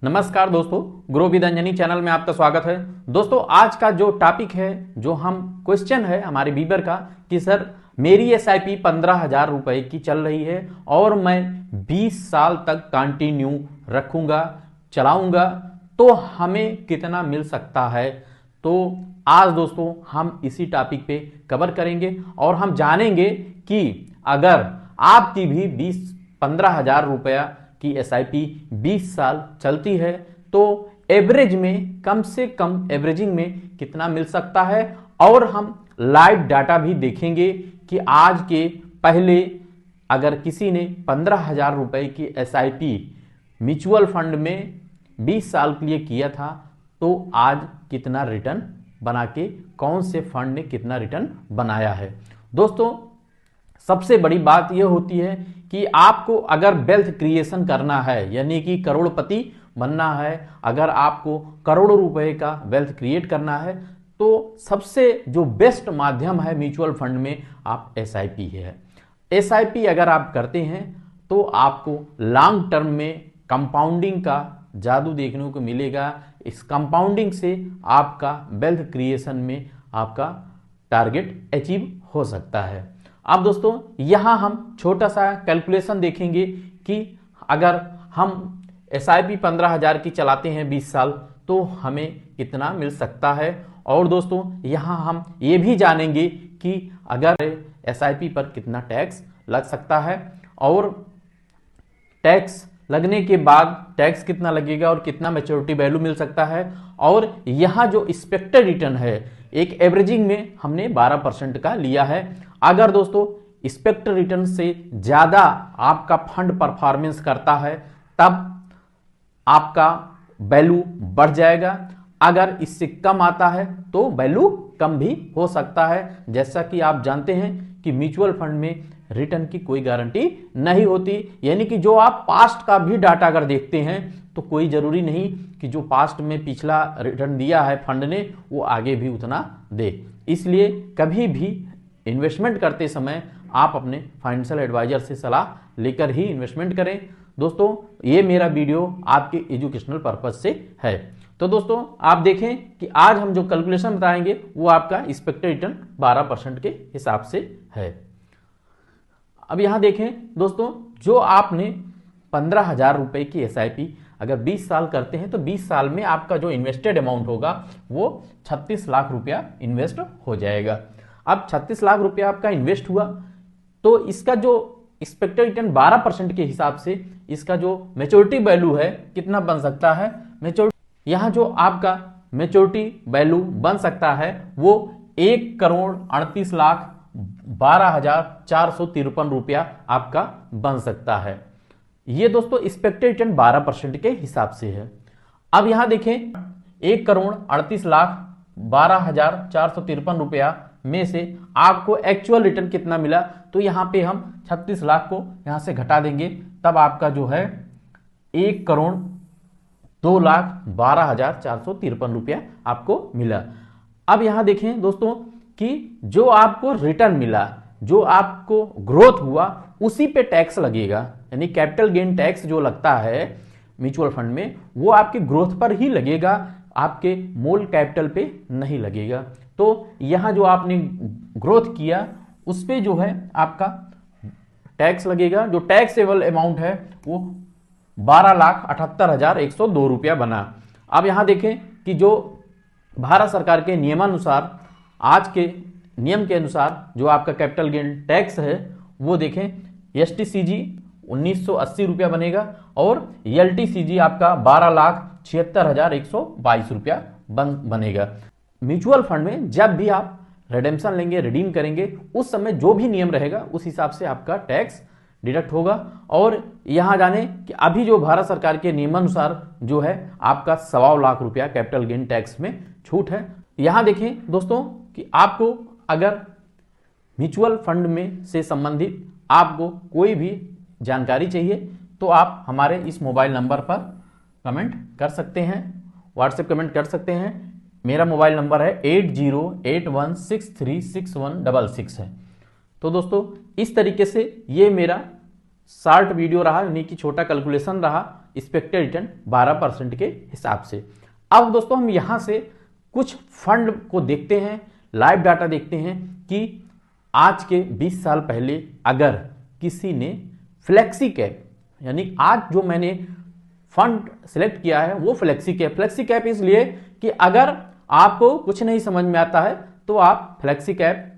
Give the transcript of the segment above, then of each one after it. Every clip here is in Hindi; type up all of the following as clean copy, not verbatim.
नमस्कार दोस्तों, ग्रो विद अंजनी चैनल में आपका स्वागत है। दोस्तों आज का जो टॉपिक है, जो हम क्वेश्चन है हमारे व्यूअर का कि सर मेरी एसआईपी 15,000 रुपए की चल रही है और मैं 20 साल तक कंटिन्यू रखूंगा, चलाऊंगा, तो हमें कितना मिल सकता है। तो आज दोस्तों हम इसी टॉपिक पे कवर करेंगे और हम जानेंगे कि अगर आपकी भी 15,000 रुपया की एसआईपी 20 साल चलती है तो एवरेज में कम से कम एवरेजिंग में कितना मिल सकता है। और हम लाइव डाटा भी देखेंगे कि आज के पहले अगर किसी ने 15,000 रुपए की एसआईपी म्यूचुअल फंड में 20 साल के लिए किया था तो आज कितना रिटर्न बना के, कौन से फंड ने कितना रिटर्न बनाया है। दोस्तों सबसे बड़ी बात यह होती है कि आपको अगर वेल्थ क्रिएशन करना है, यानी कि करोड़पति बनना है, अगर आपको करोड़ों रुपए का वेल्थ क्रिएट करना है तो सबसे जो बेस्ट माध्यम है म्यूचुअल फंड में आप एसआईपी है। एसआईपी अगर आप करते हैं तो आपको लॉन्ग टर्म में कंपाउंडिंग का जादू देखने को मिलेगा। इस कंपाउंडिंग से आपका वेल्थ क्रिएशन में आपका टारगेट अचीव हो सकता है। अब दोस्तों यहां हम छोटा सा कैलकुलेशन देखेंगे कि अगर हम एसआईपी 15,000 की चलाते हैं 20 साल तो हमें कितना मिल सकता है। और दोस्तों यहां हम ये भी जानेंगे कि अगर एसआईपी पर कितना टैक्स लग सकता है और टैक्स लगने के बाद टैक्स कितना लगेगा और कितना मैच्योरिटी वैल्यू मिल सकता है। और यहां जो एक्सपेक्टेड रिटर्न है, एक एवरेजिंग में हमने 12% का लिया है। अगर दोस्तों एक्सपेक्टेड रिटर्न से ज्यादा आपका फंड परफॉर्मेंस करता है तब आपका वैल्यू बढ़ जाएगा, अगर इससे कम आता है तो वैल्यू कम भी हो सकता है। जैसा कि आप जानते हैं कि म्यूचुअल फंड में रिटर्न की कोई गारंटी नहीं होती, यानी कि जो आप पास्ट का भी डाटा अगर देखते हैं तो कोई जरूरी नहीं कि जो पास्ट में पिछला रिटर्न दिया है फंड ने वो आगे भी उतना दे। इसलिए कभी भी इन्वेस्टमेंट करते समय आप अपने फाइनेंशियल एडवाइजर से सलाह लेकर ही इन्वेस्टमेंट करें। दोस्तों ये मेरा वीडियो आपके एजुकेशनल पर्पज से है। तो दोस्तों आप देखें कि आज हम जो कैलकुलेशन बताएंगे वो आपका एक्सपेक्टेड रिटर्न 12% के हिसाब से है। अब यहां देखें दोस्तों, जो आपने 15,000 रुपए की एसआईपी अगर 20 साल करते हैं तो 20 साल में आपका जो इन्वेस्टेड अमाउंट होगा वो 36 लाख रुपया इन्वेस्ट हो जाएगा। अब 36 लाख रुपया आपका इन्वेस्ट हुआ तो इसका जो एक्सपेक्टेड रिटर्न 12% के हिसाब से इसका जो मैच्योरिटी वैल्यू है कितना बन सकता है। मैच्योरिटी यहां जो आपका मैच्योरिटी वैल्यू बन सकता है वो 1,38,12,453 रुपया आपका बन सकता है। ये दोस्तों एक्सपेक्टेड रिटर्न 12% के हिसाब से है। अब यहां देखें 1,38,12,453 रुपया में से आपको एक्चुअल रिटर्न कितना मिला, तो यहां पे हम 36 लाख को यहां से घटा देंगे, तब आपका जो है 1,02,12,453 रुपया आपको मिला। अब यहां देखें दोस्तों कि जो आपको रिटर्न मिला, जो आपको ग्रोथ हुआ, उसी पे टैक्स लगेगा, यानी कैपिटल गेन टैक्स जो लगता है म्यूचुअल फंड में वो आपकी ग्रोथ पर ही लगेगा, आपके मूल कैपिटल पे नहीं लगेगा। तो यहां जो आपने ग्रोथ किया उस पे जो है आपका टैक्स लगेगा। जो टैक्सेबल अमाउंट है वो 12,78,102 रुपया बना। अब यहां देखें कि जो भारत सरकार के नियमानुसार, आज के नियम के अनुसार जो आपका कैपिटल गेन टैक्स है वो देखें, एसटीसीजी 1,980 रुपया बनेगा और एलटीसीजी आपका 12,76,122 रुपया बनेगा। म्यूचुअल फंड में जब भी आप रिडेम्पशन लेंगे, रिडीम करेंगे, उस समय जो भी नियम रहेगा उस हिसाब से आपका टैक्स डिडक्ट होगा। और यहां जाने कि अभी जो भारत सरकार के नियमानुसार जो है आपका 1.25 लाख रुपया कैपिटल गेन टैक्स में छूट है। यहां देखें दोस्तों कि आपको अगर म्यूचुअल फंड में से संबंधित आपको कोई भी जानकारी चाहिए तो आप हमारे इस मोबाइल नंबर पर कमेंट कर सकते हैं, व्हाट्सएप कमेंट कर सकते हैं। मेरा मोबाइल नंबर है 8081636166 है। तो दोस्तों इस तरीके से ये मेरा शॉर्ट वीडियो रहा, यानी कि छोटा कैलकुलेशन रहा एक्सपेक्टेड रिटर्न 12% के हिसाब से। अब दोस्तों हम यहां से कुछ फंड को देखते हैं, लाइव डाटा देखते हैं कि आज के 20 साल पहले अगर किसी ने फ्लेक्सी कैप, यानी आज जो मैंने फंड सिलेक्ट किया है वो फ्लेक्सी कैप इसलिए कि अगर आपको कुछ नहीं समझ में आता है तो आप फ्लेक्सी कैप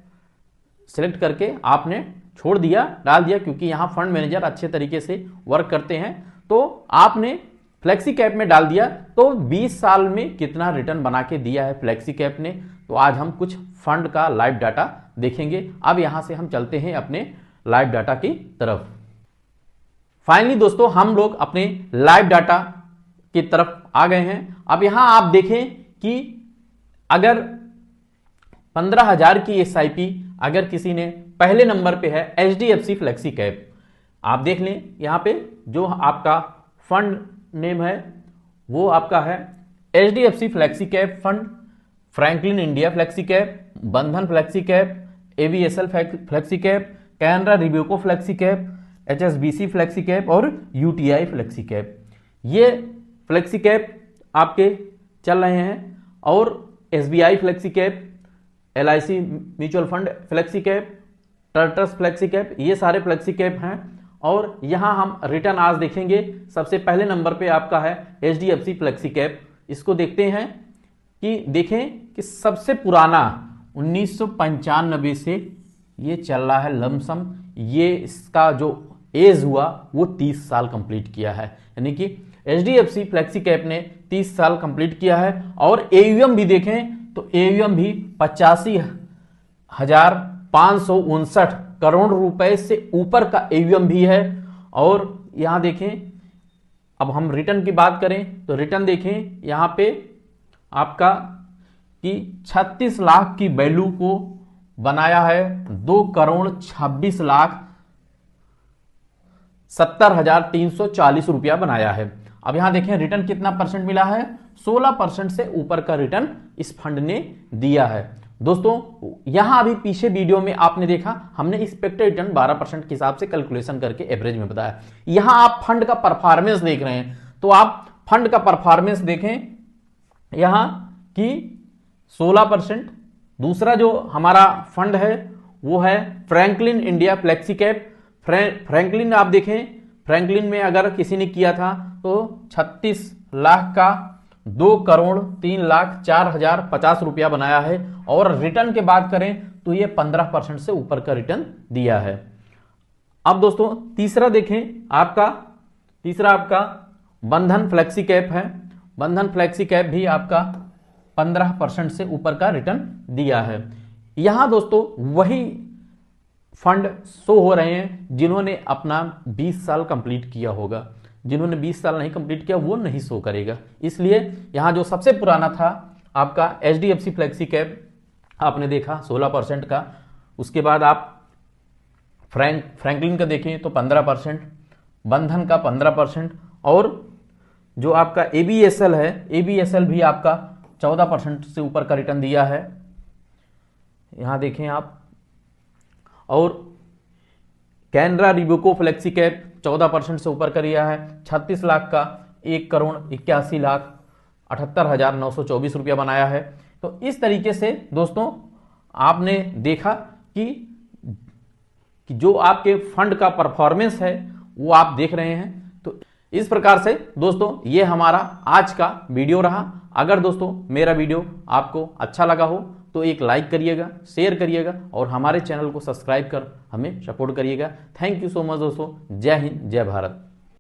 सिलेक्ट करके आपने छोड़ दिया, डाल दिया, क्योंकि यहां फंड मैनेजर अच्छे तरीके से वर्क करते हैं। तो आपने फ्लेक्सी कैप में डाल दिया तो 20 साल में कितना रिटर्न बना के दिया है फ्लेक्सी कैप ने। तो आज हम कुछ फंड का लाइव डाटा देखेंगे। अब यहां से हम चलते हैं अपने लाइव डाटा की तरफ। फाइनली दोस्तों हम लोग अपने लाइव डाटा की तरफ आ गए हैं। अब यहां आप देखें कि अगर 15,000 की SIP अगर किसी ने पहले नंबर पे है HDFC फ्लेक्सी कैप, आप देख लें यहां पे जो आपका फंड नेम है वो आपका है HDFC flexi cap fund, Franklin India flexi cap, Bandhan flexi cap, ABSL flexi cap, Canara Robeco flexi cap, HSBC flexi cap और UTI फ्लेक्सी कैप। ये फ्लेक्सी कैप आपके चल रहे हैं। और SBI flexi cap, LIC mutual fund flexi cap, टर्टस फ्लेक्सी कैप, ये सारे फ्लेक्सी कैप हैं। और यहां हम रिटर्न आज देखेंगे। सबसे पहले नंबर पे आपका है HDFC फ्लेक्सी कैप। इसको देखते हैं कि देखें कि सबसे पुराना 1995 से ये चल रहा है लमसम। ये इसका जो एज हुआ वो 30 साल कंप्लीट किया है, यानी कि HDFC फ्लेक्सी कैप ने 30 साल कंप्लीट किया है। और AUM भी देखें तो AUM भी 85,559 करोड़ रुपए से ऊपर का AUM भी है। और यहां देखें, अब हम रिटर्न की बात करें तो रिटर्न देखें यहां पे आपका कि 36 लाख की वैल्यू को बनाया है 2,26,70,340 रुपया बनाया है। अब यहां देखें रिटर्न कितना परसेंट मिला है, 16% से ऊपर का रिटर्न इस फंड ने दिया है। दोस्तों यहां अभी पीछे वीडियो में आपने देखा हमने एक्सपेक्टेड रिटर्न 12% के हिसाब से कैलकुलेशन करके एवरेज में बताया। यहां आप फंड का परफॉर्मेंस देख रहे हैं तो आप फंड का परफॉर्मेंस देखें यहां कि 16%। दूसरा जो हमारा फंड है वो है Franklin India flexi cap. Franklin आप देखें, फ्रैंकलिन में अगर किसी ने किया था तो 36 लाख का 2,03,04,050 रुपया बनाया है। और रिटर्न के बात करें तो ये 15% से ऊपर का रिटर्न दिया है। अब दोस्तों तीसरा देखें, तीसरा आपका बंधन फ्लेक्सी कैप है। बंधन फ्लेक्सी कैप भी आपका 15% से ऊपर का रिटर्न दिया है। यहां दोस्तों वही फंड शो हो रहे हैं जिन्होंने अपना 20 साल कंप्लीट किया होगा। जिन्होंने 20 साल नहीं कंप्लीट किया वो नहीं शो करेगा। इसलिए यहां जो सबसे पुराना था आपका HDFC फ्लेक्सी कैप आपने देखा 16% का। उसके बाद आप फ्रैंकलिन का देखें तो 15%, बंधन का 15%, और जो आपका ABSL है, ABSL भी आपका 14% से ऊपर का रिटर्न दिया है। यहां देखें आप। और कैनरा रिब्यूको फ्लेक्सी कैप 14% से ऊपर का दिया है। 36 लाख का 1,81,78,924 रुपया बनाया है। तो इस तरीके से दोस्तों आपने देखा कि जो आपके फंड का परफॉर्मेंस है वो आप देख रहे हैं। तो इस प्रकार से दोस्तों ये हमारा आज का वीडियो रहा। अगर दोस्तों मेरा वीडियो आपको अच्छा लगा हो तो एक लाइक करिएगा, शेयर करिएगा और हमारे चैनल को सब्सक्राइब कर हमें सपोर्ट करिएगा। थैंक यू सो मच दोस्तों। जय हिंद, जय भारत।